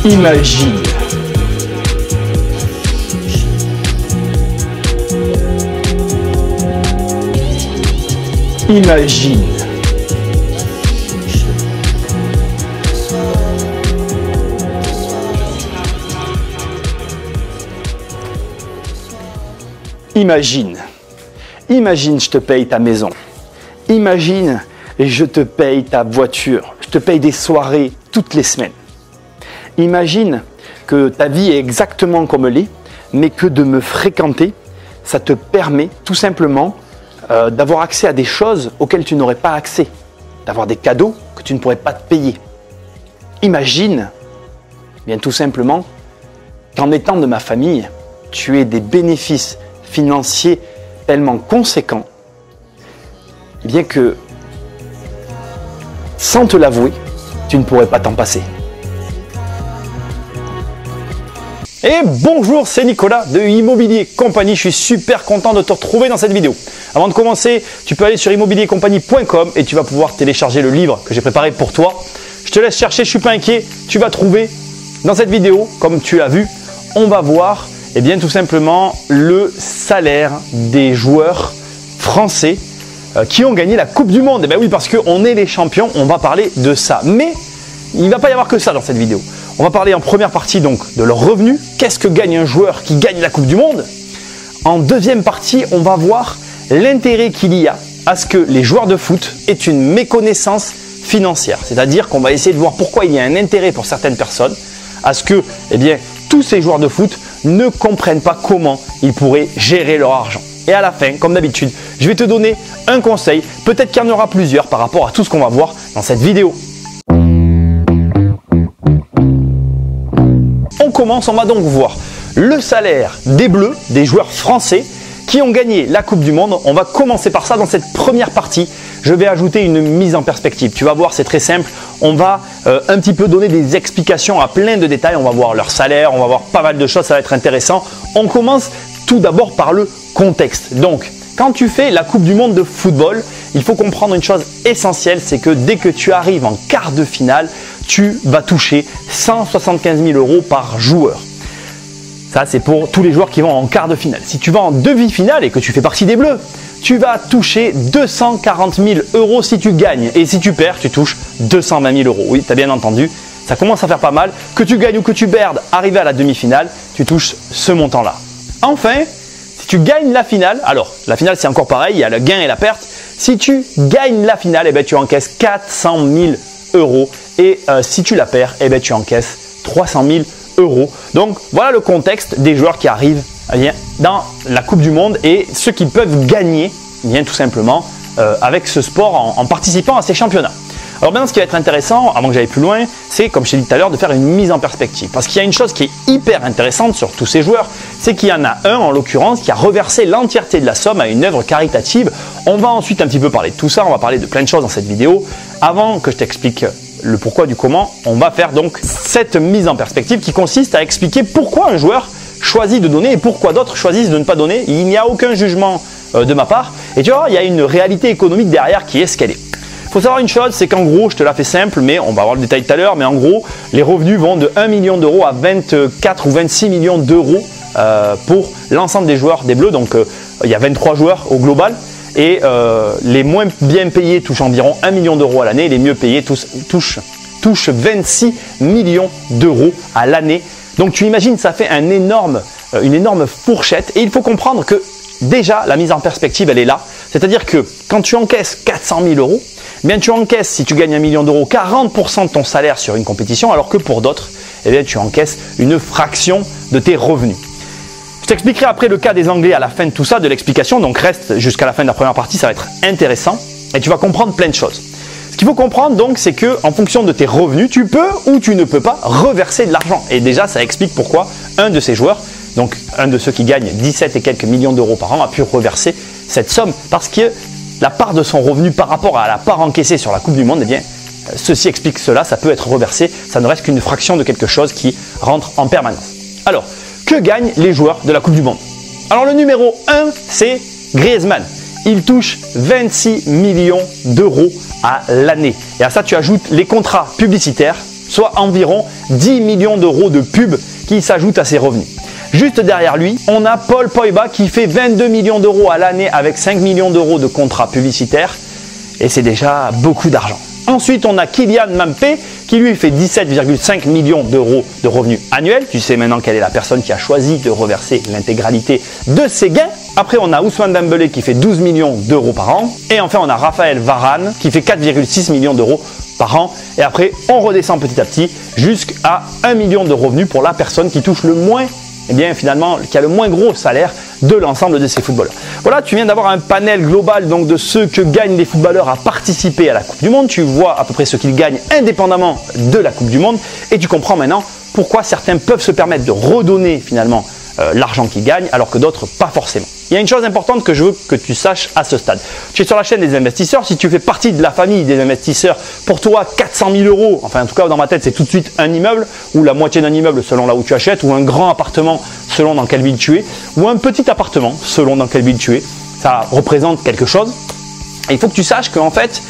Imagine. Imagine. Imagine. Imagine, je te paye ta maison. Imagine, je te paye ta voiture. Je te paye des soirées toutes les semaines. Imagine que ta vie est exactement comme elle est, mais que de me fréquenter, ça te permet tout simplement d'avoir accès à des choses auxquelles tu n'aurais pas accès, d'avoir des cadeaux que tu ne pourrais pas te payer. Imagine, bien tout simplement, qu'en étant de ma famille, tu aies des bénéfices financiers tellement conséquents, bien que, sans te l'avouer, tu ne pourrais pas t'en passer. Et bonjour, c'est Nicolas de Immobilier Compagnie. Je suis super content de te retrouver dans cette vidéo. Avant de commencer, tu peux aller sur immobiliercompagnie.com et tu vas pouvoir télécharger le livre que j'ai préparé pour toi. Je te laisse chercher, je ne suis pas inquiet. Tu vas trouver dans cette vidéo, comme tu as vu, on va voir tout simplement le salaire des joueurs français qui ont gagné la Coupe du Monde. Et bien oui, parce qu'on est les champions, on va parler de ça. Mais il ne va pas y avoir que ça dans cette vidéo. On va parler en première partie donc de leurs revenus. Qu'est-ce que gagne un joueur qui gagne la Coupe du Monde? En deuxième partie, on va voir l'intérêt qu'il y a à ce que les joueurs de foot aient une méconnaissance financière. C'est-à-dire qu'on va essayer de voir pourquoi il y a un intérêt pour certaines personnes à ce que tous ces joueurs de foot ne comprennent pas comment ils pourraient gérer leur argent. Et à la fin, comme d'habitude, je vais te donner un conseil. Peut-être qu'il y en aura plusieurs par rapport à tout ce qu'on va voir dans cette vidéo. On va donc voir le salaire des Bleus, des joueurs français qui ont gagné la Coupe du Monde. On va commencer par ça dans cette première partie. Je vais ajouter une mise en perspective. Tu vas voir, c'est très simple. On va un petit peu donner des explications à plein de détails. On va voir leur salaire, on va voir pas mal de choses, ça va être intéressant. On commence tout d'abord par le contexte. Donc, quand tu fais la Coupe du Monde de football, il faut comprendre une chose essentielle, c'est que dès que tu arrives en quart de finale, tu vas toucher 175 000 € par joueur. Ça, c'est pour tous les joueurs qui vont en quart de finale. Si tu vas en demi-finale et que tu fais partie des Bleus, tu vas toucher 240 000 € si tu gagnes. Et si tu perds, tu touches 220 000 €. Oui, tu as bien entendu, ça commence à faire pas mal. Que tu gagnes ou que tu perdes, arrivé à la demi-finale, tu touches ce montant-là. Enfin, si tu gagnes la finale, alors la finale c'est encore pareil, il y a le gain et la perte. Si tu gagnes la finale, tu encaisses 400 000 €. Et si tu la perds, tu encaisses 300 000 €. Donc voilà le contexte des joueurs qui arrivent dans la Coupe du Monde et ceux qui peuvent gagner tout simplement avec ce sport en participant à ces championnats. Alors maintenant, ce qui va être intéressant, avant que j'aille plus loin, c'est, comme je t'ai dit tout à l'heure, de faire une mise en perspective. Parce qu'il y a une chose qui est hyper intéressante sur tous ces joueurs, c'est qu'il y en a un, en l'occurrence, qui a reversé l'entièreté de la somme à une œuvre caritative. On va ensuite un petit peu parler de tout ça, on va parler de plein de choses dans cette vidéo. Avant que je t'explique le pourquoi du comment, on va faire donc cette mise en perspective qui consiste à expliquer pourquoi un joueur choisit de donner et pourquoi d'autres choisissent de ne pas donner. Il n'y a aucun jugement de ma part. Et tu vois, il y a une réalité économique derrière qui est ce qu'elle est. Il faut savoir une chose, c'est qu'en gros, je te la fais simple, mais on va avoir le détail tout à l'heure, mais en gros, les revenus vont de 1 million d'euros à 24 ou 26 millions d'euros pour l'ensemble des joueurs des Bleus. Donc, il y a 23 joueurs au global. Et les moins bien payés touchent environ 1 million d'euros à l'année. Les mieux payés touchent 26 millions d'euros à l'année. Donc tu imagines, ça fait une énorme fourchette. Et il faut comprendre que déjà, la mise en perspective, elle est là. C'est-à-dire que quand tu encaisses 400 000 €, tu encaisses, si tu gagnes 1 million d'euros, 40% de ton salaire sur une compétition, alors que pour d'autres, tu encaisses une fraction de tes revenus. Je t'expliquerai après le cas des Anglais à la fin de tout ça, de l'explication. Donc reste jusqu'à la fin de la première partie, ça va être intéressant et tu vas comprendre plein de choses. Ce qu'il faut comprendre donc, c'est que en fonction de tes revenus, tu peux ou tu ne peux pas reverser de l'argent. Et déjà, ça explique pourquoi un de ces joueurs, donc un de ceux qui gagnent 17 et quelques millions d'euros par an, a pu reverser cette somme parce que la part de son revenu par rapport à la part encaissée sur la Coupe du Monde, ceci explique cela, ça peut être reversé, ça ne reste qu'une fraction de quelque chose qui rentre en permanence. Alors, que gagnent les joueurs de la Coupe du Monde? Alors le numéro 1, c'est Griezmann. Il touche 26 millions d'euros à l'année. Et à ça, tu ajoutes les contrats publicitaires soit environ 10 millions d'euros de pubs qui s'ajoutent à ses revenus. Juste derrière lui, on a Paul Pogba qui fait 22 millions d'euros à l'année avec 5 millions d'euros de contrats publicitaires et c'est déjà beaucoup d'argent. Ensuite, on a Kylian Mbappé qui lui fait 17,5 millions d'euros de revenus annuels. Tu sais maintenant quelle est la personne qui a choisi de reverser l'intégralité de ses gains. Après, on a Ousmane Dembélé qui fait 12 millions d'euros par an. Et enfin, on a Raphaël Varane qui fait 4,6 millions d'euros par an. Et après, on redescend petit à petit jusqu'à 1 million de revenus pour la personne qui touche le moins, finalement, qui a le moins gros salaire de l'ensemble de ces footballeurs. Voilà, tu viens d'avoir un panel global donc de ce que gagnent les footballeurs à participer à la Coupe du Monde. Tu vois à peu près ce qu'ils gagnent indépendamment de la Coupe du Monde et tu comprends maintenant pourquoi certains peuvent se permettre de redonner finalement l'argent qu'ils gagnent alors que d'autres pas forcément. Il y a une chose importante que je veux que tu saches à ce stade. Tu es sur la chaîne des investisseurs. Si tu fais partie de la famille des investisseurs, pour toi 400 000 euros, enfin en tout cas dans ma tête c'est tout de suite un immeuble ou la moitié d'un immeuble selon là où tu achètes ou un grand appartement selon dans quelle ville tu es ou un petit appartement selon dans quelle ville tu es. Ça représente quelque chose. Et il faut que tu saches qu'en fait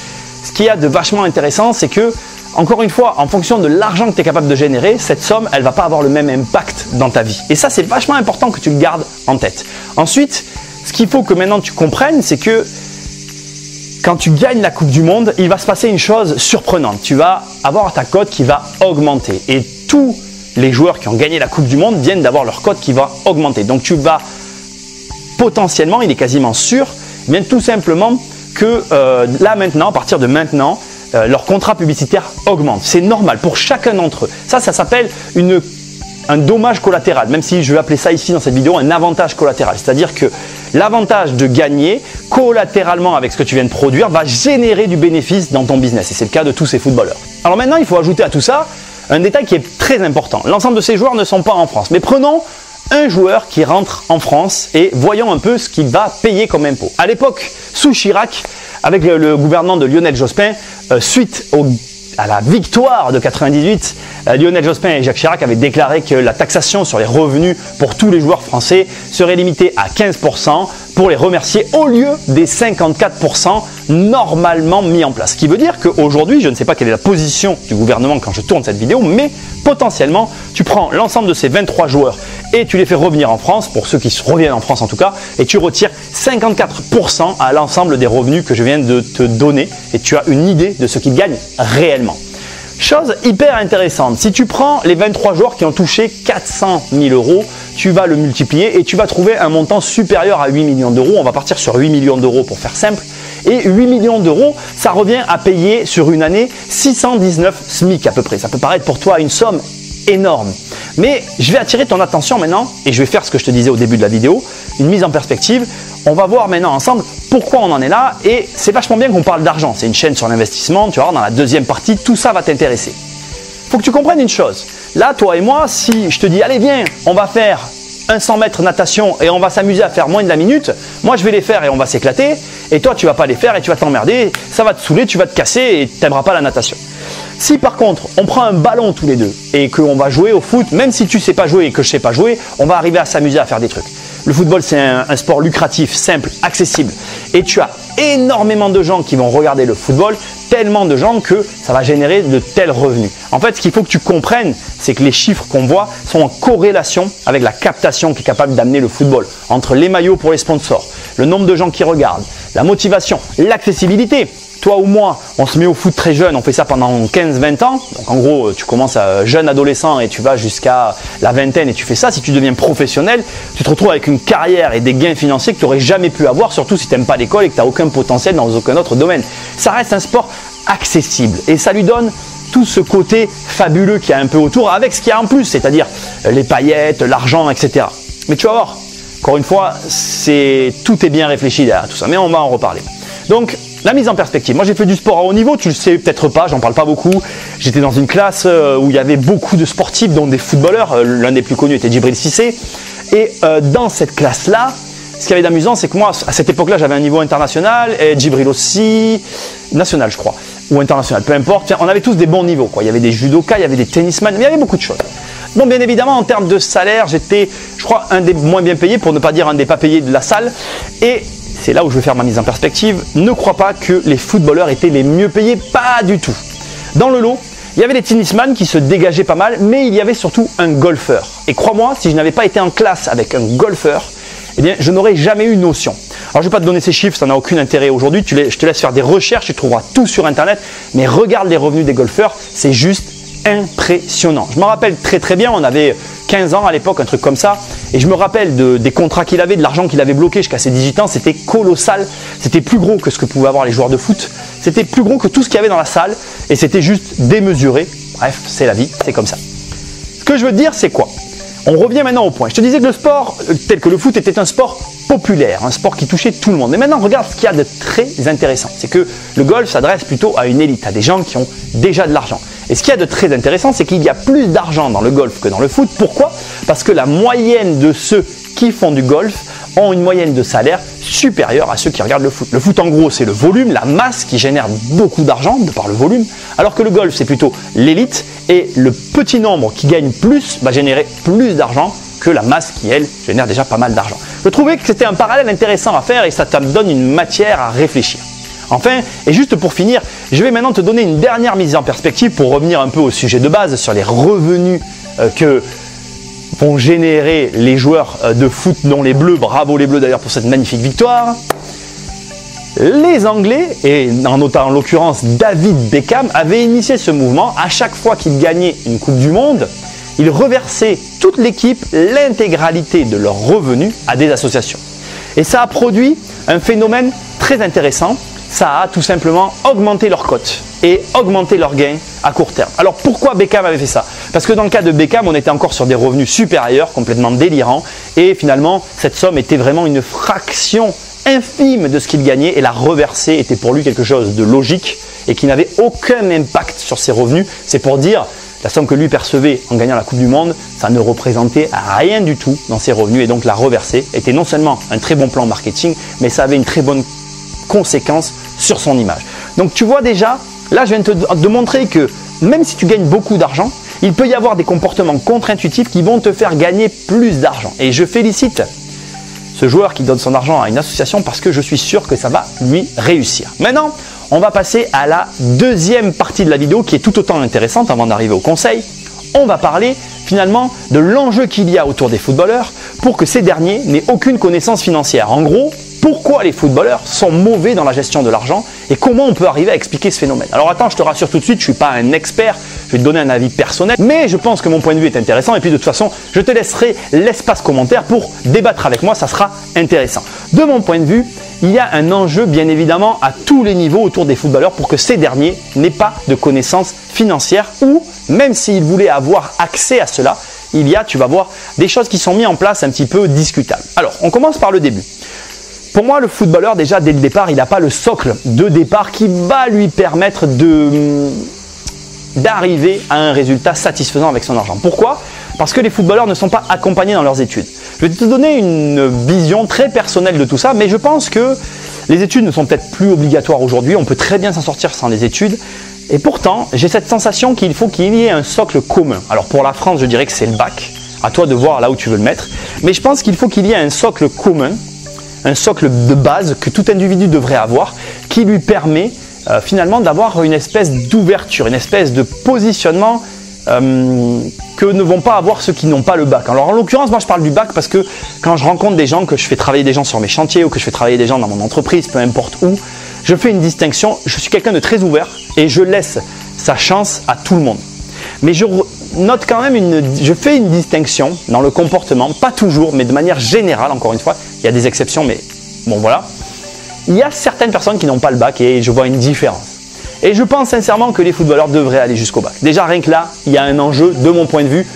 ce qu'il y a de vachement intéressant c'est que encore une fois, en fonction de l'argent que tu es capable de générer, cette somme, elle ne va pas avoir le même impact dans ta vie. Et ça, c'est vachement important que tu le gardes en tête. Ensuite, ce qu'il faut que maintenant tu comprennes, c'est que quand tu gagnes la Coupe du Monde, il va se passer une chose surprenante. Tu vas avoir ta cote qui va augmenter. Et tous les joueurs qui ont gagné la Coupe du Monde viennent d'avoir leur cote qui va augmenter. Donc tu vas potentiellement, il est quasiment sûr, bien tout simplement que là maintenant, à partir de maintenant, leur contrat publicitaire augmente. C'est normal pour chacun d'entre eux. Ça s'appelle un dommage collatéral, même si je vais appeler ça ici dans cette vidéo un avantage collatéral. C'est-à-dire que l'avantage de gagner collatéralement avec ce que tu viens de produire va générer du bénéfice dans ton business. Et c'est le cas de tous ces footballeurs. Alors maintenant, il faut ajouter à tout ça un détail qui est très important. L'ensemble de ces joueurs ne sont pas en France. Mais prenons un joueur qui rentre en France et voyons un peu ce qu'il va payer comme impôt. À l'époque, sous Chirac, avec le gouvernement de Lionel Jospin, suite à la victoire de 98, Lionel Jospin et Jacques Chirac avaient déclaré que la taxation sur les revenus pour tous les joueurs français serait limitée à 15% pour les remercier au lieu des 54% normalement mis en place. Ce qui veut dire qu'aujourd'hui, je ne sais pas quelle est la position du gouvernement quand je tourne cette vidéo, mais potentiellement, tu prends l'ensemble de ces 23 joueurs et tu les fais revenir en France, pour ceux qui reviennent en France en tout cas, et tu retires 54% à l'ensemble des revenus que je viens de te donner et tu as une idée de ce qu'ils gagnent réellement. Chose hyper intéressante, si tu prends les 23 joueurs qui ont touché 400 000 euros, tu vas le multiplier et tu vas trouver un montant supérieur à 8 millions d'euros. On va partir sur 8 millions d'euros pour faire simple. Et 8 millions d'euros, ça revient à payer sur une année 619 SMIC à peu près. Ça peut paraître pour toi une somme énorme. Mais je vais attirer ton attention maintenant et je vais faire ce que je te disais au début de la vidéo, une mise en perspective. On va voir maintenant ensemble pourquoi on en est là et c'est vachement bien qu'on parle d'argent. C'est une chaîne sur l'investissement, tu vas voir dans la deuxième partie, tout ça va t'intéresser. Il faut que tu comprennes une chose. Là, toi et moi, si je te dis allez viens, on va faire un 100 mètres natation et on va s'amuser à faire moins de la minute, moi je vais les faire et on va s'éclater et toi tu vas pas les faire et tu vas t'emmerder, ça va te saouler, tu vas te casser et tu n'aimeras pas la natation. Si par contre on prend un ballon tous les deux et qu'on va jouer au foot, même si tu sais pas jouer et que je sais pas jouer, on va arriver à s'amuser à faire des trucs. Le football c'est un sport lucratif, simple, accessible et tu as énormément de gens qui vont regarder le football, tellement de gens que ça va générer de tels revenus. En fait, ce qu'il faut que tu comprennes, c'est que les chiffres qu'on voit sont en corrélation avec la captation qui est capable d'amener le football. Entre les maillots pour les sponsors, le nombre de gens qui regardent, la motivation, l'accessibilité. Toi ou moi, on se met au foot très jeune, on fait ça pendant 15-20 ans. Donc en gros, tu commences jeune adolescent et tu vas jusqu'à la vingtaine et tu fais ça. Si tu deviens professionnel, tu te retrouves avec une carrière et des gains financiers que tu n'aurais jamais pu avoir, surtout si tu n'aimes pas l'école et que tu n'as aucun potentiel dans aucun autre domaine. Ça reste un sport accessible et ça lui donne tout ce côté fabuleux qu'il y a un peu autour avec ce qu'il y a en plus, c'est-à-dire les paillettes, l'argent, etc. Mais tu vas voir, encore une fois, tout est bien réfléchi derrière tout ça, mais on va en reparler. Donc, la mise en perspective. Moi, j'ai fait du sport à haut niveau, tu le sais peut-être pas, j'en parle pas beaucoup. J'étais dans une classe où il y avait beaucoup de sportifs, dont des footballeurs. L'un des plus connus était Djibril Cissé. Et dans cette classe-là, ce qu'il y avait d'amusant, c'est que moi, à cette époque-là, j'avais un niveau international et Djibril aussi, national, je crois, ou international, peu importe. Enfin, on avait tous des bons niveaux, quoi. Il y avait des judokas, il y avait des tennisman, mais il y avait beaucoup de choses. Bon, bien évidemment, en termes de salaire, j'étais, je crois, un des moins bien payés, pour ne pas dire un des pas payés de la salle. Et c'est là où je vais faire ma mise en perspective. Ne crois pas que les footballeurs étaient les mieux payés, pas du tout. Dans le lot, Il y avait les tennisman qui se dégageaient pas mal, mais il y avait surtout un golfeur. Et crois-moi, si je n'avais pas été en classe avec un golfeur, eh bien, je n'aurais jamais eu notion. Alors, je ne vais pas te donner ces chiffres, ça n'a aucun intérêt aujourd'hui. Je te laisse faire des recherches, tu trouveras tout sur Internet. Mais regarde les revenus des golfeurs, c'est juste impressionnant. Je me rappelle très très bien, on avait 15 ans à l'époque, un truc comme ça. Et je me rappelle des contrats qu'il avait, de l'argent qu'il avait bloqué jusqu'à ses 18 ans. C'était colossal. C'était plus gros que ce que pouvaient avoir les joueurs de foot. C'était plus gros que tout ce qu'il y avait dans la salle. Et c'était juste démesuré. Bref, c'est la vie, c'est comme ça. Ce que je veux te dire, c'est quoi? On revient maintenant au point. Je te disais que le sport, tel que le foot, était un sport populaire, un sport qui touchait tout le monde. Mais maintenant, regarde ce qu'il y a de très intéressant. C'est que le golf s'adresse plutôt à une élite, à des gens qui ont déjà de l'argent. Et ce qu'il y a de très intéressant, c'est qu'il y a plus d'argent dans le golf que dans le foot. Pourquoi? Parce que la moyenne de ceux qui font du golf ont une moyenne de salaire supérieure à ceux qui regardent le foot. Le foot, en gros, c'est le volume, la masse qui génère beaucoup d'argent de par le volume, alors que le golf, c'est plutôt l'élite et le petit nombre qui gagne plus va générer plus d'argent que la masse qui, elle, génère déjà pas mal d'argent. Je trouvais que c'était un parallèle intéressant à faire et ça te donne une matière à réfléchir. Enfin, et juste pour finir, je vais maintenant te donner une dernière mise en perspective pour revenir un peu au sujet de base sur les revenus que vont générer les joueurs de foot, dont les Bleus. Bravo les Bleus d'ailleurs pour cette magnifique victoire. Les Anglais, et en l'occurrence David Beckham, avaient initié ce mouvement. À chaque fois qu'il gagnait une Coupe du Monde, ils reversaient toute l'équipe l'intégralité de leurs revenus à des associations. Et ça a produit un phénomène très intéressant. Ça a tout simplement augmenté leur cote et augmenté leurs gains à court terme. Alors pourquoi Beckham avait fait ça? Parce que dans le cas de Beckham, on était encore sur des revenus supérieurs, complètement délirants. Et finalement, cette somme était vraiment une fraction infime de ce qu'il gagnait et la reverser était pour lui quelque chose de logique et qui n'avait aucun impact sur ses revenus. C'est pour dire, la somme que lui percevait en gagnant la Coupe du Monde, ça ne représentait rien du tout dans ses revenus et donc la reverser était non seulement un très bon plan marketing, mais ça avait une très bonne conséquence sur son image. Donc tu vois déjà, là je viens de te montrer que même si tu gagnes beaucoup d'argent, il peut y avoir des comportements contre-intuitifs qui vont te faire gagner plus d'argent. Et je félicite ce joueur qui donne son argent à une association parce que je suis sûr que ça va lui réussir. Maintenant, on va passer à la deuxième partie de la vidéo qui est tout autant intéressante avant d'arriver au conseil. On va parler finalement de l'enjeu qu'il y a autour des footballeurs pour que ces derniers n'aient aucune connaissance financière. En gros, pourquoi les footballeurs sont mauvais dans la gestion de l'argent et comment on peut arriver à expliquer ce phénomène. Alors attends, je te rassure tout de suite, je ne suis pas un expert, je vais te donner un avis personnel, mais je pense que mon point de vue est intéressant et puis de toute façon, je te laisserai l'espace commentaire pour débattre avec moi, ça sera intéressant. De mon point de vue, il y a un enjeu bien évidemment à tous les niveaux autour des footballeurs pour que ces derniers n'aient pas de connaissances financières ou même s'ils voulaient avoir accès à cela, il y a, tu vas voir, des choses qui sont mises en place un petit peu discutables. Alors, on commence par le début. Pour moi, le footballeur, déjà, dès le départ, il n'a pas le socle de départ qui va lui permettre d'arriver à un résultat satisfaisant avec son argent. Pourquoi? Parce que les footballeurs ne sont pas accompagnés dans leurs études. Je vais te donner une vision très personnelle de tout ça, mais je pense que les études ne sont peut-être plus obligatoires aujourd'hui. On peut très bien s'en sortir sans les études. Et pourtant, j'ai cette sensation qu'il faut qu'il y ait un socle commun. Alors pour la France, je dirais que c'est le bac. À toi de voir là où tu veux le mettre. Mais je pense qu'il faut qu'il y ait un socle commun, un socle de base que tout individu devrait avoir, qui lui permet finalement d'avoir une espèce d'ouverture, une espèce de positionnement que ne vont pas avoir ceux qui n'ont pas le bac. Alors en l'occurrence, moi je parle du bac parce que quand je rencontre des gens, que je fais travailler des gens sur mes chantiers ou que je fais travailler des gens dans mon entreprise, peu importe où, je fais une distinction. Je suis quelqu'un de très ouvert et je laisse sa chance à tout le monde. Mais je note quand même je fais une distinction dans le comportement, pas toujours, mais de manière générale, encore une fois. Il y a des exceptions, mais bon voilà. Il y a certaines personnes qui n'ont pas le bac et je vois une différence. Et je pense sincèrement que les footballeurs devraient aller jusqu'au bac. Déjà, rien que là, il y a un enjeu, de mon point de vue,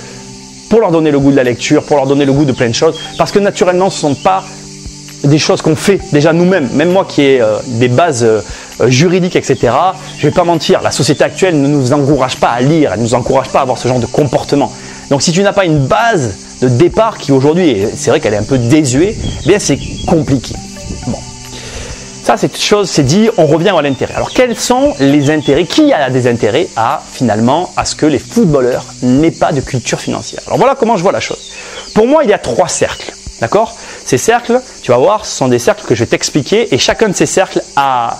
pour leur donner le goût de la lecture, pour leur donner le goût de plein de choses. Parce que naturellement, ce ne sont pas des choses qu'on fait déjà nous-mêmes. Même moi qui ai des bases juridiques, etc. Je ne vais pas mentir, la société actuelle ne nous encourage pas à lire, elle ne nous encourage pas à avoir ce genre de comportement. Donc si tu n'as pas une base de départ qui aujourd'hui, c'est vrai qu'elle est un peu désuée, eh bien c'est compliqué. Bon. Ça, cette chose, c'est dit, on revient à l'intérêt. Alors, quels sont les intérêts? Qui a des intérêts à ce que les footballeurs n'aient pas de culture financière? Alors, voilà comment je vois la chose. Pour moi, il y a 3 cercles. D'accord? Ces cercles, tu vas voir, ce sont des cercles que je vais t'expliquer et chacun de ces cercles a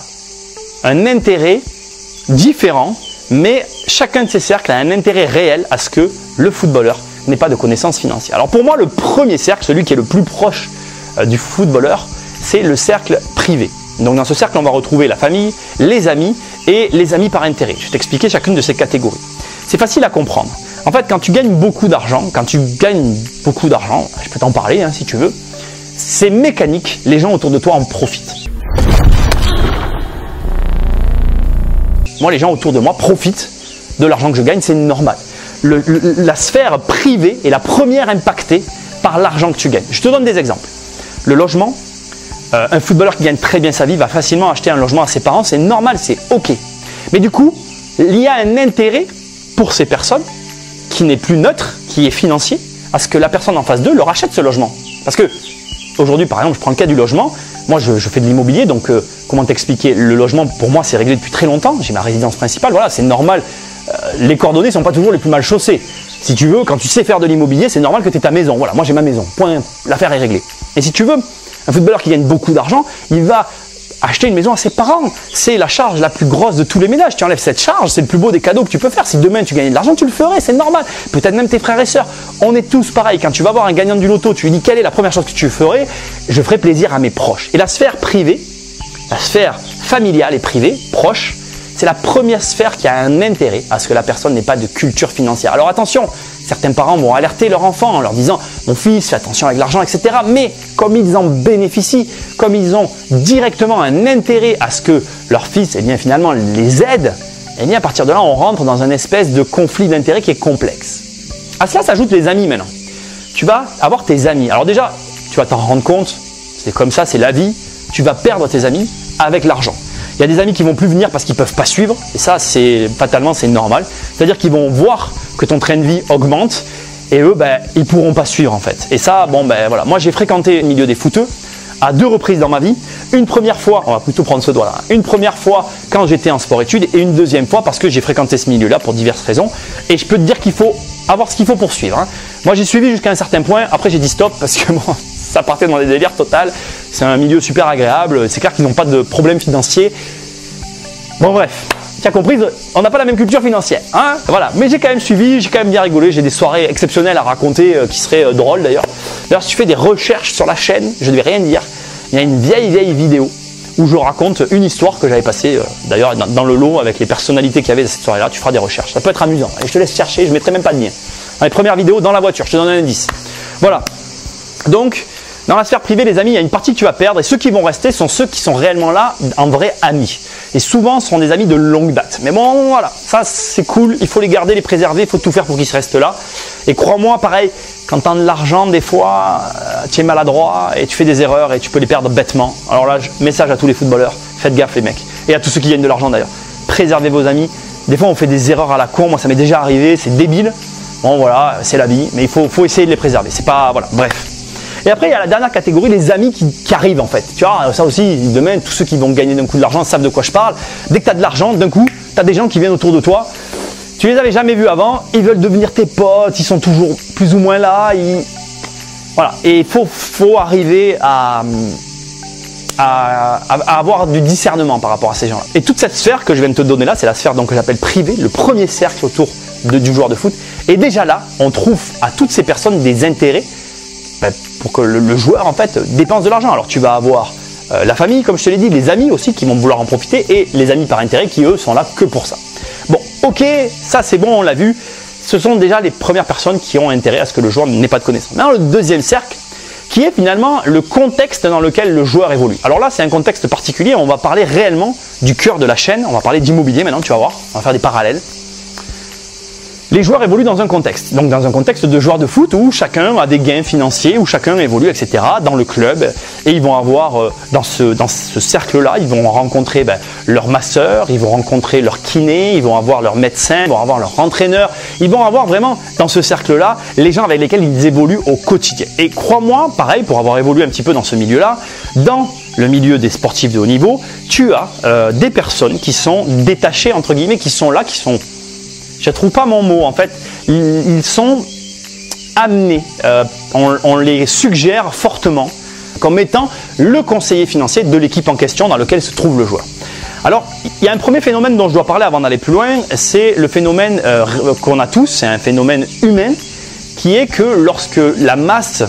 un intérêt différent mais chacun de ces cercles a un intérêt réel à ce que le footballeur n'ait pas de connaissances financières. Alors pour moi, le premier cercle, celui qui est le plus proche du footballeur, c'est le cercle privé. Donc dans ce cercle, on va retrouver la famille, les amis et les amis par intérêt. Je vais t'expliquer chacune de ces catégories. C'est facile à comprendre. En fait, quand tu gagnes beaucoup d'argent, je peux t'en parler si tu veux, c'est mécanique, les gens autour de toi en profitent. Moi, les gens autour de moi profitent de l'argent que je gagne, c'est normal. La sphère privée est la première impactée par l'argent que tu gagnes. Je te donne des exemples. Le logement, un footballeur qui gagne très bien sa vie va facilement acheter un logement à ses parents, c'est normal, c'est ok. Mais du coup, il y a un intérêt pour ces personnes qui n'est plus neutre, qui est financier, à ce que la personne en face d'eux leur achète ce logement. Parce que aujourd'hui, par exemple, je prends le cas du logement. Moi, je fais de l'immobilier, donc comment t'expliquer? Le logement, pour moi, c'est réglé depuis très longtemps. J'ai ma résidence principale, voilà, c'est normal. Les coordonnées ne sont pas toujours les plus mal chaussées. Si tu veux, quand tu sais faire de l'immobilier, c'est normal que tu aies ta maison. Voilà, moi j'ai ma maison, point, l'affaire est réglée. Et si tu veux, un footballeur qui gagne beaucoup d'argent, il va acheter une maison à ses parents. C'est la charge la plus grosse de tous les ménages. Tu enlèves cette charge, c'est le plus beau des cadeaux que tu peux faire. Si demain tu gagnais de l'argent, tu le ferais, c'est normal. Peut-être même tes frères et sœurs. On est tous pareils. Quand tu vas voir un gagnant du loto, tu lui dis quelle est la première chose que tu ferais? Je ferai plaisir à mes proches. Et la sphère privée, la sphère familiale et privée, proche, c'est la première sphère qui a un intérêt à ce que la personne n'ait pas de culture financière. Alors attention, certains parents vont alerter leur enfant en leur disant « mon fils, fais attention avec l'argent, etc. » Mais comme ils en bénéficient, comme ils ont directement un intérêt à ce que leur fils finalement les aide, à partir de là, on rentre dans une espèce de conflit d'intérêts qui est complexe. À cela s'ajoutent les amis maintenant. Tu vas avoir tes amis. Alors déjà, tu vas t'en rendre compte, c'est comme ça, c'est la vie, tu vas perdre tes amis avec l'argent. Il y a des amis qui vont plus venir parce qu'ils ne peuvent pas suivre, et ça, fatalement, c'est normal. C'est-à-dire qu'ils vont voir que ton train de vie augmente, et eux, ils ne pourront pas suivre en fait. Et ça, voilà. Moi, j'ai fréquenté le milieu des footeux à 2 reprises dans ma vie. Une première fois, on va plutôt prendre ce doigt-là, une première fois quand j'étais en sport-études, et une deuxième fois parce que j'ai fréquenté ce milieu-là pour diverses raisons. Et je peux te dire qu'il faut avoir ce qu'il faut pour suivre. Moi, j'ai suivi jusqu'à un certain point, après j'ai dit stop parce que bon, ça partait dans des délires total. C'est un milieu super agréable. C'est clair qu'ils n'ont pas de problème financier. Bon bref, tu as compris, on n'a pas la même culture financière. Voilà. Mais j'ai quand même suivi, j'ai quand même bien rigolé. J'ai des soirées exceptionnelles à raconter qui seraient drôles d'ailleurs. D'ailleurs, si tu fais des recherches sur la chaîne, je ne vais rien dire. Il y a une vieille vidéo où je raconte une histoire que j'avais passée d'ailleurs dans le lot avec les personnalités qu'il y avait dans cette soirée-là. Tu feras des recherches. Ça peut être amusant. Et je te laisse chercher, je ne mettrai même pas de lien. Dans les premières vidéos, dans la voiture, je te donne un indice. Voilà. Donc, dans la sphère privée, les amis, il y a une partie que tu vas perdre et ceux qui vont rester sont ceux qui sont réellement là en vrai amis. Et souvent, ce sont des amis de longue date. Mais bon, voilà, ça c'est cool, il faut les garder, les préserver, il faut tout faire pour qu'ils se restent là. Et crois-moi, pareil, quand tu as de l'argent, des fois, tu es maladroit et tu fais des erreurs et tu peux les perdre bêtement. Alors là, message à tous les footballeurs, faites gaffe les mecs. Et à tous ceux qui gagnent de l'argent d'ailleurs. Préservez vos amis. Des fois, on fait des erreurs à la con, moi ça m'est déjà arrivé, c'est débile. Bon voilà, c'est la vie, mais il faut essayer de les préserver. C'est pas, voilà, bref. Et après, il y a la dernière catégorie, les amis qui arrivent en fait. Tu vois, ça aussi, demain, tous ceux qui vont gagner d'un coup de l'argent savent de quoi je parle. Dès que tu as de l'argent, d'un coup, tu as des gens qui viennent autour de toi. Tu les avais jamais vus avant, ils veulent devenir tes potes, ils sont toujours plus ou moins là. Voilà. Et il faut arriver à avoir du discernement par rapport à ces gens-là. Et toute cette sphère que je viens de te donner là, c'est la sphère que j'appelle privée, le premier cercle autour du joueur de foot. Et déjà là, on trouve à toutes ces personnes des intérêts pour que le joueur en fait dépense de l'argent. Alors tu vas avoir la famille, comme je te l'ai dit, les amis aussi qui vont vouloir en profiter et les amis par intérêt qui eux sont là que pour ça. Bon, ok, ça c'est bon, on l'a vu. Ce sont déjà les premières personnes qui ont intérêt à ce que le joueur n'ait pas de connaissances. Maintenant, le deuxième cercle, qui est finalement le contexte dans lequel le joueur évolue. Alors là, c'est un contexte particulier. On va parler réellement du cœur de la chaîne. On va parler d'immobilier maintenant, tu vas voir. On va faire des parallèles. Les joueurs évoluent dans un contexte, donc dans un contexte de joueurs de foot où chacun a des gains financiers, où chacun évolue, etc. dans le club. Et ils vont avoir, dans ce cercle-là, ils vont rencontrer leur masseur, ils vont rencontrer leur kiné, ils vont avoir leur médecin, ils vont avoir leur entraîneur. Ils vont avoir vraiment, dans ce cercle-là, les gens avec lesquels ils évoluent au quotidien. Et crois-moi, pareil, pour avoir évolué un petit peu dans ce milieu-là, dans le milieu des sportifs de haut niveau, tu as des personnes qui sont détachées, entre guillemets, qui sont là, qui sont... Je ne trouve pas mon mot, en fait, ils sont amenés, on les suggère fortement comme étant le conseiller financier de l'équipe en question dans laquelle se trouve le joueur. Alors, il y a un premier phénomène dont je dois parler avant d'aller plus loin, c'est le phénomène qu'on a tous, c'est un phénomène humain, qui est que lorsque la masse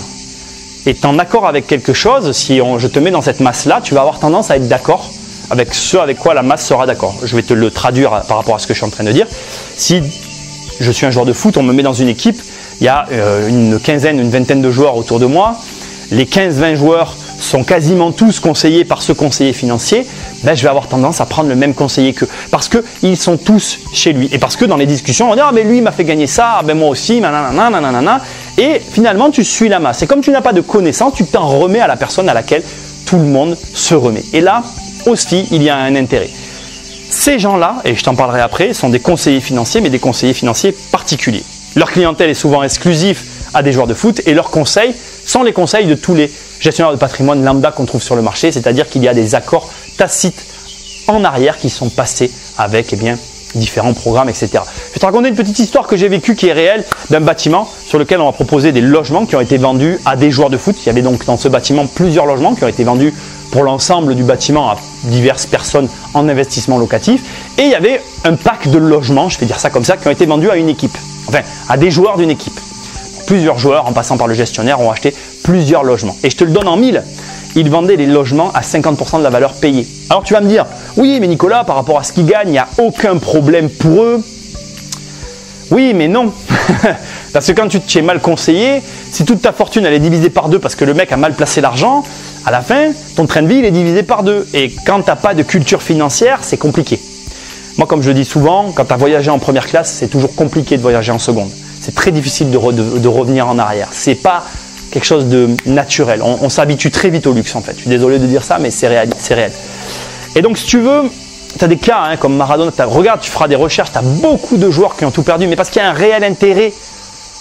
est en accord avec quelque chose, si je te mets dans cette masse-là, tu vas avoir tendance à être d'accord avec ce avec quoi la masse sera d'accord. Je vais te le traduire par rapport à ce que je suis en train de dire. Si je suis un joueur de foot, on me met dans une équipe, il y a une quinzaine, une vingtaine de joueurs autour de moi, les 15-20 joueurs sont quasiment tous conseillés par ce conseiller financier, ben je vais avoir tendance à prendre le même conseiller qu'eux. Parce qu'ils sont tous chez lui. Et parce que dans les discussions, on va dire ah, mais lui il m'a fait gagner ça, ben moi aussi, nanana, nanana. Et finalement, tu suis la masse. Et comme tu n'as pas de connaissances, tu t'en remets à la personne à laquelle tout le monde se remet. Et là aussi, il y a un intérêt. Ces gens-là, et je t'en parlerai après, sont des conseillers financiers, mais des conseillers financiers particuliers. Leur clientèle est souvent exclusive à des joueurs de foot et leurs conseils sont les conseils de tous les gestionnaires de patrimoine lambda qu'on trouve sur le marché, c'est-à-dire qu'il y a des accords tacites en arrière qui sont passés avec différents programmes, etc. Je vais te raconter une petite histoire que j'ai vécue qui est réelle d'un bâtiment sur lequel on va proposer des logements qui ont été vendus à des joueurs de foot. Il y avait donc dans ce bâtiment plusieurs logements qui ont été vendus pour l'ensemble du bâtiment à diverses personnes en investissement locatif. Et il y avait un pack de logements, je vais dire ça comme ça, qui ont été vendus à une équipe, enfin à des joueurs d'une équipe. Plusieurs joueurs, en passant par le gestionnaire, ont acheté plusieurs logements. Et je te le donne en mille, ils vendaient les logements à 50% de la valeur payée. Alors tu vas me dire, oui mais Nicolas, par rapport à ce qu'ils gagnent, il n'y a aucun problème pour eux. Oui mais non, parce que quand tu t'es mal conseillé, si toute ta fortune elle est divisée par deux parce que le mec a mal placé l'argent, à la fin, ton train de vie il est divisé par deux. Et quand tu n'as pas de culture financière, c'est compliqué. Moi comme je le dis souvent, quand tu as voyagé en première classe, c'est toujours compliqué de voyager en seconde. C'est très difficile de revenir en arrière. C'est pas quelque chose de naturel. On s'habitue très vite au luxe en fait. Je suis désolé de dire ça, mais c'est réel. Et donc si tu veux, tu as des cas comme Maradona. Regarde, tu feras des recherches, tu as beaucoup de joueurs qui ont tout perdu, mais parce qu'il y a un réel intérêt.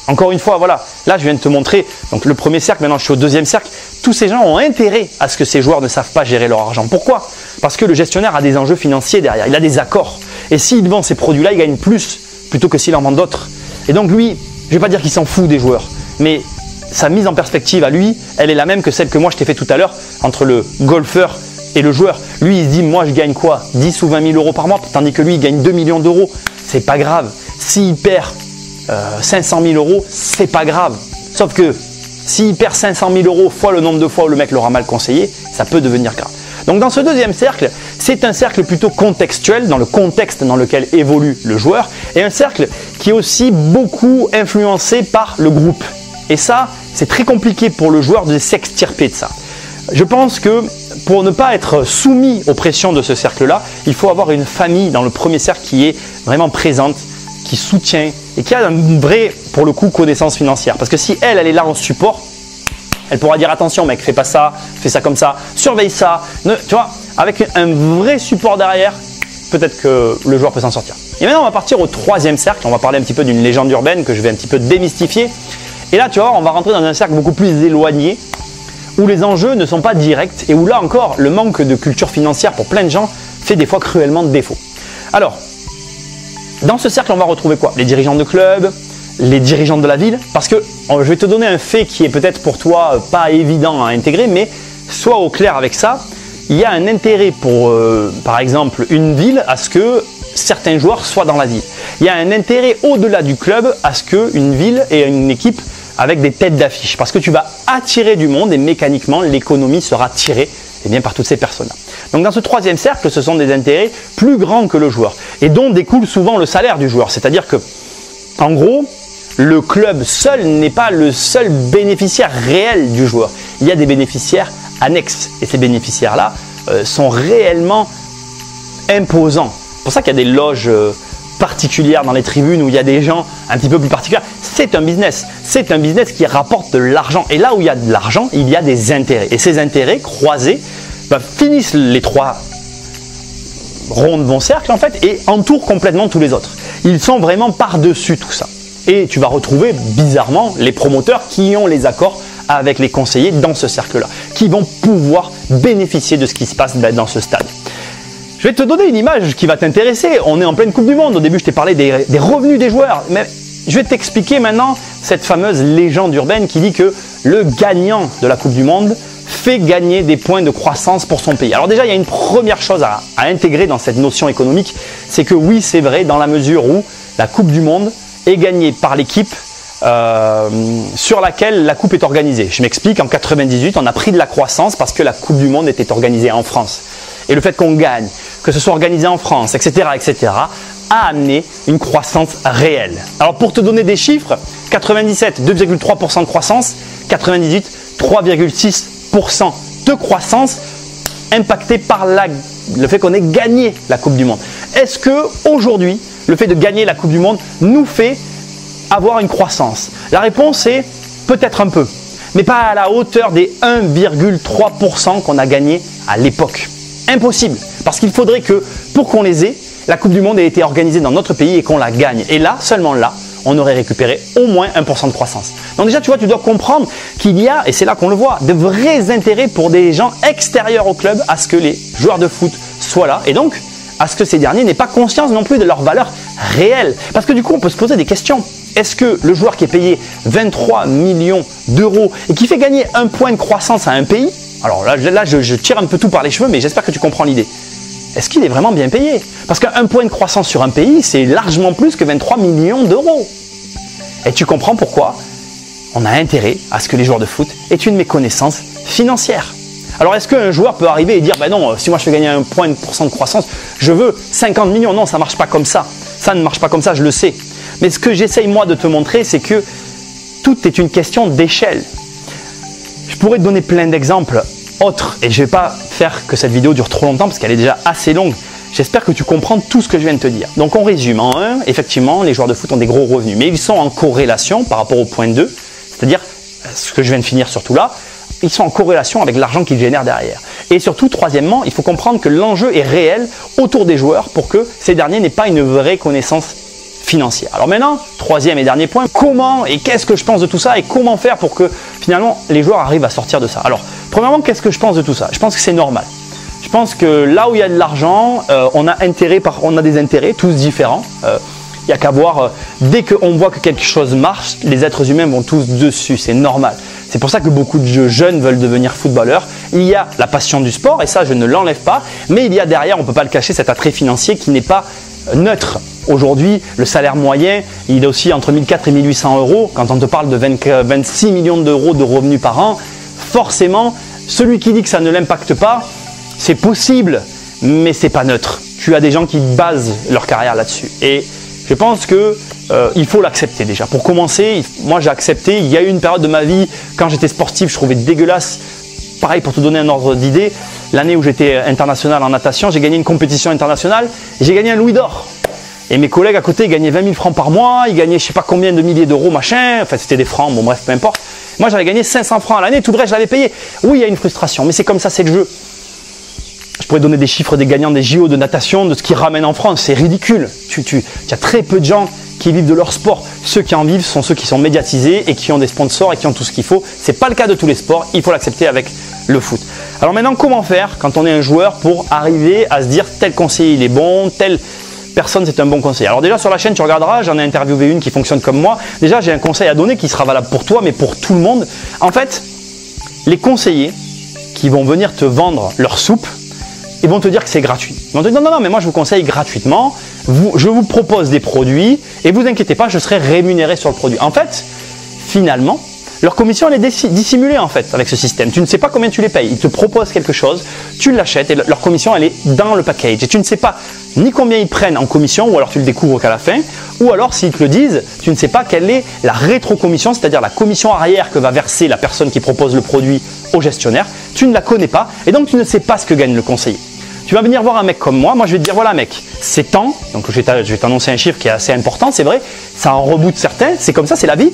Encore une fois, voilà, là je viens de te montrer donc le premier cercle, maintenant je suis au deuxième cercle. Tous ces gens ont intérêt à ce que ces joueurs ne savent pas gérer leur argent. Pourquoi? Parce que le gestionnaire a des enjeux financiers derrière, il a des accords. Et s'il vend ces produits-là, il gagne plus plutôt que s'il en vend d'autres. Et donc lui, je ne vais pas dire qu'il s'en fout des joueurs, mais sa mise en perspective à lui, elle est la même que celle que moi je t'ai fait tout à l'heure entre le golfeur et le joueur. Lui, il se dit, moi je gagne quoi? 10 ou 20 000 euros par mois, tandis que lui, il gagne 2 millions d'euros. C'est pas grave. S'il perd 500 000 euros, c'est pas grave. Sauf que s'il perd 500 000 euros fois le nombre de fois où le mec l'aura mal conseillé, ça peut devenir grave. Donc dans ce deuxième cercle, c'est un cercle plutôt contextuel, dans le contexte dans lequel évolue le joueur, et un cercle qui est aussi beaucoup influencé par le groupe. Et ça, c'est très compliqué pour le joueur de s'extirper de ça. Je pense que pour ne pas être soumis aux pressions de ce cercle-là, il faut avoir une famille dans le premier cercle qui est vraiment présente, qui soutient et qui a une vraie, pour le coup, connaissance financière. Parce que si elle est là en support, elle pourra dire attention mec, fais pas ça, fais ça comme ça, surveille ça. Tu vois, avec un vrai support derrière, peut-être que le joueur peut s'en sortir. Et maintenant, on va partir au troisième cercle. On va parler un petit peu d'une légende urbaine que je vais un petit peu démystifier. Et là, tu vois, on va rentrer dans un cercle beaucoup plus éloigné où les enjeux ne sont pas directs et où là encore, le manque de culture financière pour plein de gens fait des fois cruellement défaut. Alors, dans ce cercle, on va retrouver quoi? Les dirigeants de clubs, les dirigeants de la ville, parce que je vais te donner un fait qui est peut-être pour toi pas évident à intégrer, mais sois au clair avec ça. Il y a un intérêt pour, par exemple, une ville à ce que certains joueurs soient dans la ville. Il y a un intérêt au-delà du club à ce qu'une ville ait une équipe avec des têtes d'affiche, parce que tu vas attirer du monde et mécaniquement l'économie sera tirée par toutes ces personnes-là. Donc dans ce troisième cercle, ce sont des intérêts plus grands que le joueur et dont découle souvent le salaire du joueur. C'est-à-dire que, en gros, le club seul n'est pas le seul bénéficiaire réel du joueur. Il y a des bénéficiaires annexes et ces bénéficiaires-là sont réellement imposants. C'est pour ça qu'il y a des loges particulières dans les tribunes où il y a des gens un petit peu plus particuliers. C'est un business qui rapporte de l'argent. Et là où il y a de l'argent, il y a des intérêts. Et ces intérêts croisés finissent les trois ronds de mon cercle en fait et entourent complètement tous les autres. Ils sont vraiment par-dessus tout ça. Et tu vas retrouver bizarrement les promoteurs qui ont les accords avec les conseillers dans ce cercle-là, qui vont pouvoir bénéficier de ce qui se passe dans ce stade. Je vais te donner une image qui va t'intéresser. On est en pleine Coupe du Monde. Au début, je t'ai parlé des revenus des joueurs. Mais je vais t'expliquer maintenant cette fameuse légende urbaine qui dit que le gagnant de la Coupe du Monde fait gagner des points de croissance pour son pays. Alors déjà, il y a une première chose à intégrer dans cette notion économique, c'est que oui, c'est vrai, dans la mesure où la Coupe du Monde est gagnée par l'équipe sur laquelle la coupe est organisée. Je m'explique, en 98, on a pris de la croissance parce que la Coupe du Monde était organisée en France. Et le fait qu'on gagne, que ce soit organisé en France, etc., a amené une croissance réelle. Alors pour te donner des chiffres, 97, 2,3% de croissance, 98, 3,6% de croissance impacté par le fait qu'on ait gagné la Coupe du Monde. Est-ce que aujourd'hui, le fait de gagner la Coupe du Monde nous fait avoir une croissance? La réponse est peut-être un peu, mais pas à la hauteur des 1,3% qu'on a gagné à l'époque. Impossible, parce qu'il faudrait que, pour qu'on les ait, la Coupe du Monde ait été organisée dans notre pays et qu'on la gagne. Et là, seulement là, on aurait récupéré au moins 1% de croissance. Donc déjà, tu vois, tu dois comprendre qu'il y a, et c'est là qu'on le voit, de vrais intérêts pour des gens extérieurs au club à ce que les joueurs de foot soient là. Et donc, à ce que ces derniers n'aient pas conscience non plus de leur valeur réelle. Parce que du coup, on peut se poser des questions. Est-ce que le joueur qui est payé 23 millions d'euros et qui fait gagner 1 point de croissance à un pays, alors là je tire un peu tout par les cheveux, mais j'espère que tu comprends l'idée. Est-ce qu'il est vraiment bien payé? Parce qu'un point de croissance sur un pays, c'est largement plus que 23 millions d'euros. Et tu comprends pourquoi on a intérêt à ce que les joueurs de foot aient une méconnaissance financière. Alors est-ce qu'un joueur peut arriver et dire « ben non, si moi je fais gagner 1 point de croissance, je veux 50 millions ». Non, ça ne marche pas comme ça. Ça ne marche pas comme ça, je le sais. Mais ce que j'essaye moi de te montrer, c'est que tout est une question d'échelle. Je pourrais te donner plein d'exemples autres et je ne vais pas faire que cette vidéo dure trop longtemps parce qu'elle est déjà assez longue. J'espère que tu comprends tout ce que je viens de te dire. Donc on résume. En 1, effectivement, les joueurs de foot ont des gros revenus, mais ils sont en corrélation par rapport au point 2, c'est-à-dire ce que je viens de finir surtout là, ils sont en corrélation avec l'argent qu'ils génèrent derrière. Et surtout, troisièmement, il faut comprendre que l'enjeu est réel autour des joueurs pour que ces derniers n'aient pas une vraie connaissance financière. Alors maintenant, troisième et dernier point, comment et qu'est-ce que je pense de tout ça et comment faire pour que finalement les joueurs arrivent à sortir de ça. Alors, premièrement, qu'est-ce que je pense de tout ça? Je pense que c'est normal. Je pense que là où il y a de l'argent, on a des intérêts tous différents. Il n'y a qu'à voir, dès qu'on voit que quelque chose marche, les êtres humains vont tous dessus, c'est normal. C'est pour ça que beaucoup de jeunes veulent devenir footballeurs. Il y a la passion du sport et ça je ne l'enlève pas, mais il y a derrière, on ne peut pas le cacher, cet attrait financier qui n'est pas neutre. Aujourd'hui, le salaire moyen, il est aussi entre 1400 et 1800 euros. Quand on te parle de 26 millions d'euros de revenus par an, forcément, celui qui dit que ça ne l'impacte pas, c'est possible, mais c'est pas neutre. Tu as des gens qui basent leur carrière là-dessus. Et je pense que il faut l'accepter déjà. Pour commencer, moi j'ai accepté. Il y a eu une période de ma vie, quand j'étais sportif, je trouvais dégueulasse. Pareil, pour te donner un ordre d'idée, l'année où j'étais international en natation, j'ai gagné une compétition internationale et j'ai gagné un louis d'or. Et mes collègues à côté, ils gagnaient 20 000 francs par mois, ils gagnaient je sais pas combien de milliers d'euros, machin. Enfin, c'était des francs, bon bref, peu importe. Moi, j'avais gagné 500 francs à l'année, tout vrai, je l'avais payé. Oui, il y a une frustration, mais c'est comme ça, c'est le jeu. Je pourrais donner des chiffres des gagnants des JO de natation, de ce qu'ils ramènent en France, c'est ridicule. Tu as très peu de gens qui vivent de leur sport. Ceux qui en vivent sont ceux qui sont médiatisés et qui ont des sponsors et qui ont tout ce qu'il faut. Ce n'est pas le cas de tous les sports, il faut l'accepter avec le foot. Alors maintenant, comment faire quand on est un joueur pour arriver à se dire tel conseiller il est bon, telle personne c'est un bon conseiller? Alors déjà sur la chaîne tu regarderas, j'en ai interviewé une qui fonctionne comme moi. Déjà j'ai un conseil à donner qui sera valable pour toi mais pour tout le monde. En fait, les conseillers qui vont venir te vendre leur soupe, ils vont te dire que c'est gratuit. Ils vont te dire non, mais moi je vous conseille gratuitement, je vous propose des produits et vous inquiétez pas, je serai rémunéré sur le produit. En fait, finalement, leur commission elle est dissimulée en fait avec ce système. Tu ne sais pas combien tu les payes. Ils te proposent quelque chose, tu l'achètes et leur commission elle est dans le package. Et tu ne sais pas ni combien ils prennent en commission ou alors tu le découvres qu'à la fin. Ou alors s'ils te le disent, tu ne sais pas quelle est la rétro-commission, c'est-à-dire la commission arrière que va verser la personne qui propose le produit au gestionnaire. Tu ne la connais pas et donc tu ne sais pas ce que gagne le conseiller. Tu vas venir voir un mec comme moi je vais te dire voilà mec, c'est tant, donc je vais t'annoncer un chiffre qui est assez important, c'est vrai, ça en reboute certains, c'est comme ça, c'est la vie,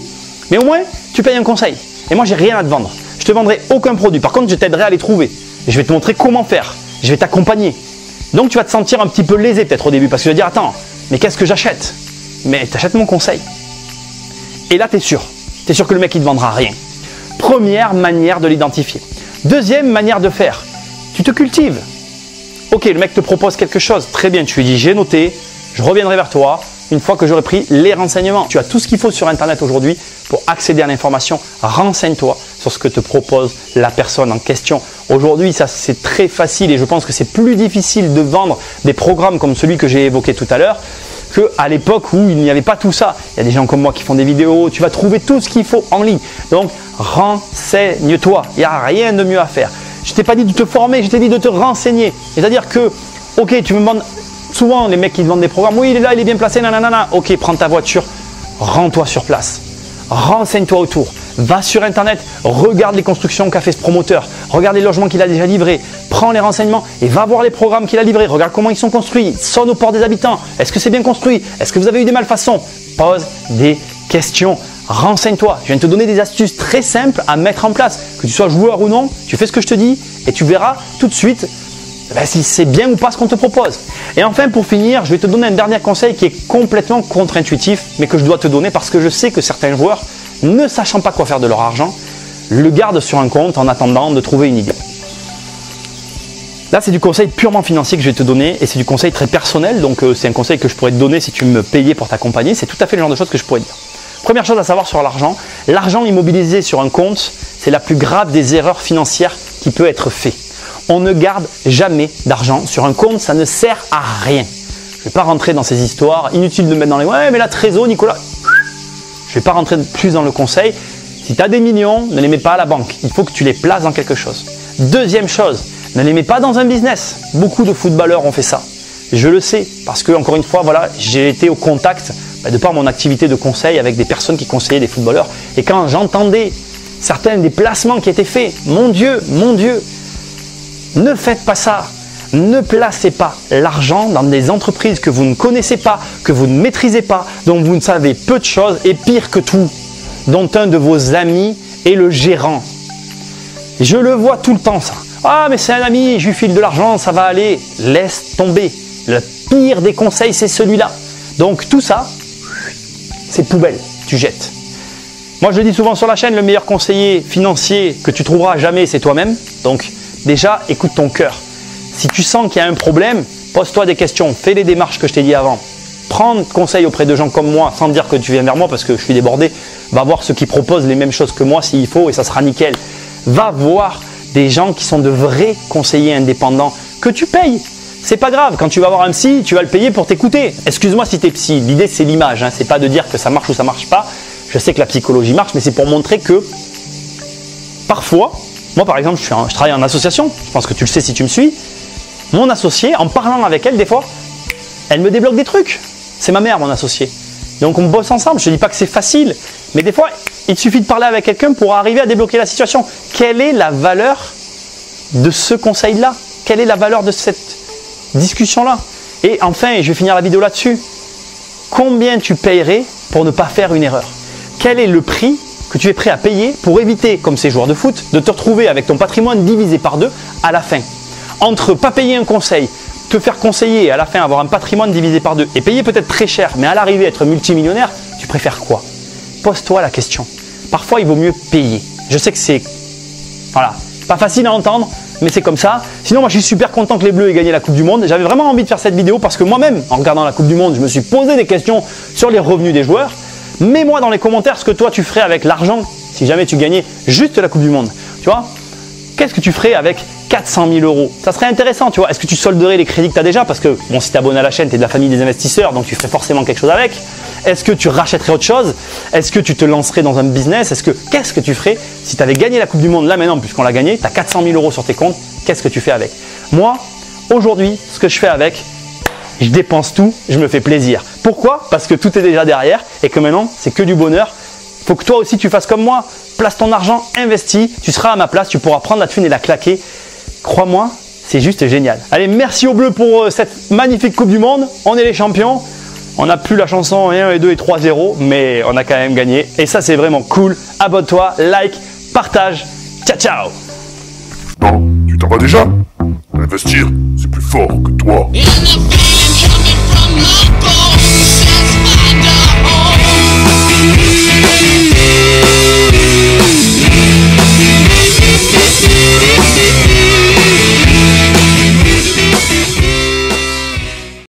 mais au moins tu payes un conseil. Et moi j'ai rien à te vendre, je te vendrai aucun produit, par contre je t'aiderai à les trouver, et je vais te montrer comment faire, je vais t'accompagner. Donc tu vas te sentir un petit peu lésé peut-être au début, parce que tu vas dire attends, mais qu'est-ce que j'achète? Mais tu achètes mon conseil. Et là tu es sûr que le mec il ne te vendra rien. Première manière de l'identifier. Deuxième manière de faire, tu te cultives. Ok, le mec te propose quelque chose, très bien, tu lui dis j'ai noté, je reviendrai vers toi, une fois que j'aurai pris les renseignements. Tu as tout ce qu'il faut sur Internet aujourd'hui pour accéder à l'information. Renseigne-toi sur ce que te propose la personne en question. Aujourd'hui, ça c'est très facile et je pense que c'est plus difficile de vendre des programmes comme celui que j'ai évoqué tout à l'heure qu'à l'époque où il n'y avait pas tout ça. Il y a des gens comme moi qui font des vidéos, tu vas trouver tout ce qu'il faut en ligne. Donc, renseigne-toi, il n'y a rien de mieux à faire. Je ne t'ai pas dit de te former, je t'ai dit de te renseigner. C'est-à-dire que, ok, tu me demandes, souvent les mecs qui te vendent des programmes, oui il est là, il est bien placé, nanana. Ok, prends ta voiture, rends-toi sur place. Renseigne-toi autour, va sur Internet, regarde les constructions qu'a fait ce promoteur, regarde les logements qu'il a déjà livrés, prends les renseignements et va voir les programmes qu'il a livrés, regarde comment ils sont construits, sonne aux portes des habitants, est-ce que c'est bien construit, est-ce que vous avez eu des malfaçons, pose des questions, renseigne-toi, je viens de te donner des astuces très simples à mettre en place, que tu sois joueur ou non, tu fais ce que je te dis et tu verras tout de suite si c'est bien ou pas ce qu'on te propose. Et enfin, pour finir, je vais te donner un dernier conseil qui est complètement contre-intuitif, mais que je dois te donner parce que je sais que certains joueurs, ne sachant pas quoi faire de leur argent, le gardent sur un compte en attendant de trouver une idée. Là, c'est du conseil purement financier que je vais te donner et c'est du conseil très personnel, donc c'est un conseil que je pourrais te donner si tu me payais pour t'accompagner. C'est tout à fait le genre de choses que je pourrais dire. Première chose à savoir sur l'argent, l'argent immobilisé sur un compte, c'est la plus grave des erreurs financières qui peut être faite. On ne garde jamais d'argent sur un compte, ça ne sert à rien. Je ne vais pas rentrer dans ces histoires, inutile de mettre dans les « ouais mais la trésor Nicolas ». Je ne vais pas rentrer plus dans le conseil. Si tu as des millions, ne les mets pas à la banque. Il faut que tu les places dans quelque chose. Deuxième chose, ne les mets pas dans un business. Beaucoup de footballeurs ont fait ça. Je le sais parce que, encore une fois, voilà, j'ai été au contact, de par mon activité de conseil avec des personnes qui conseillaient des footballeurs. Et quand j'entendais certains des placements qui étaient faits, mon Dieu, ne faites pas ça. Ne placez pas l'argent dans des entreprises que vous ne connaissez pas, que vous ne maîtrisez pas, dont vous ne savez peu de choses et pire que tout, dont un de vos amis est le gérant. Je le vois tout le temps ça. Ah mais c'est un ami, je lui file de l'argent, ça va aller. Laisse tomber. Le pire des conseils, c'est celui-là. Donc tout ça, c'est poubelle, tu jettes. Moi je le dis souvent sur la chaîne, le meilleur conseiller financier que tu trouveras jamais, c'est toi-même. Donc déjà, écoute ton cœur. Si tu sens qu'il y a un problème, pose-toi des questions, fais les démarches que je t'ai dit avant. Prends conseil auprès de gens comme moi, sans dire que tu viens vers moi parce que je suis débordé. Va voir ceux qui proposent les mêmes choses que moi s'il faut et ça sera nickel. Va voir des gens qui sont de vrais conseillers indépendants que tu payes. C'est pas grave, quand tu vas voir un psy, tu vas le payer pour t'écouter. Excuse-moi si tu es psy, l'idée c'est l'image, hein. C'est pas de dire que ça marche ou ça marche pas. Je sais que la psychologie marche, mais c'est pour montrer que parfois, moi par exemple, je travaille en association, je pense que tu le sais si tu me suis. Mon associé, en parlant avec elle, des fois, elle me débloque des trucs. C'est ma mère, mon associé. Donc on bosse ensemble. Je ne dis pas que c'est facile, mais des fois, il suffit de parler avec quelqu'un pour arriver à débloquer la situation. Quelle est la valeur de ce conseil-là? Quelle est la valeur de cette discussion-là? Et enfin, je vais finir la vidéo là-dessus. Combien tu paierais pour ne pas faire une erreur? Quel est le prix que tu es prêt à payer pour éviter, comme ces joueurs de foot, de te retrouver avec ton patrimoine divisé par 2 à la fin? Entre pas payer un conseil, te faire conseiller et à la fin avoir un patrimoine divisé par 2 et payer peut-être très cher, mais à l'arrivée être multimillionnaire, tu préfères quoi? Pose-toi la question. Parfois, il vaut mieux payer. Je sais que c'est pas facile à entendre, mais c'est comme ça. Sinon, moi, je suis super content que les Bleus aient gagné la Coupe du Monde. J'avais vraiment envie de faire cette vidéo parce que moi-même, en regardant la Coupe du Monde, je me suis posé des questions sur les revenus des joueurs. Mets-moi dans les commentaires ce que toi, tu ferais avec l'argent si jamais tu gagnais juste la Coupe du Monde. Tu vois? Qu'est-ce que tu ferais avec 400 000 €? Ça serait intéressant, tu vois. Est-ce que tu solderais les crédits que tu as déjà? Parce que, bon, si tu es abonné à la chaîne, tu es de la famille des investisseurs, donc tu ferais forcément quelque chose avec. Est-ce que tu rachèterais autre chose? Est-ce que tu te lancerais dans un business? Qu'est-ce que tu ferais si tu avais gagné la Coupe du Monde là maintenant, puisqu'on l'a gagné, tu as 400 000 € sur tes comptes, qu'est-ce que tu fais avec? Moi, aujourd'hui, ce que je fais avec, je dépense tout, je me fais plaisir. Pourquoi? Parce que tout est déjà derrière et que maintenant, c'est que du bonheur. Il faut que toi aussi tu fasses comme moi, place ton argent, investis, tu seras à ma place, tu pourras prendre la thune et la claquer. Crois-moi, c'est juste génial. Allez, merci aux Bleus pour cette magnifique Coupe du Monde. On est les champions. On n'a plus la chanson 1 et 2 et 3-0, mais on a quand même gagné. Et ça, c'est vraiment cool. Abonne-toi, like, partage. Ciao, ciao. Non, tu t'en vas déjà? Investir, c'est plus fort que toi.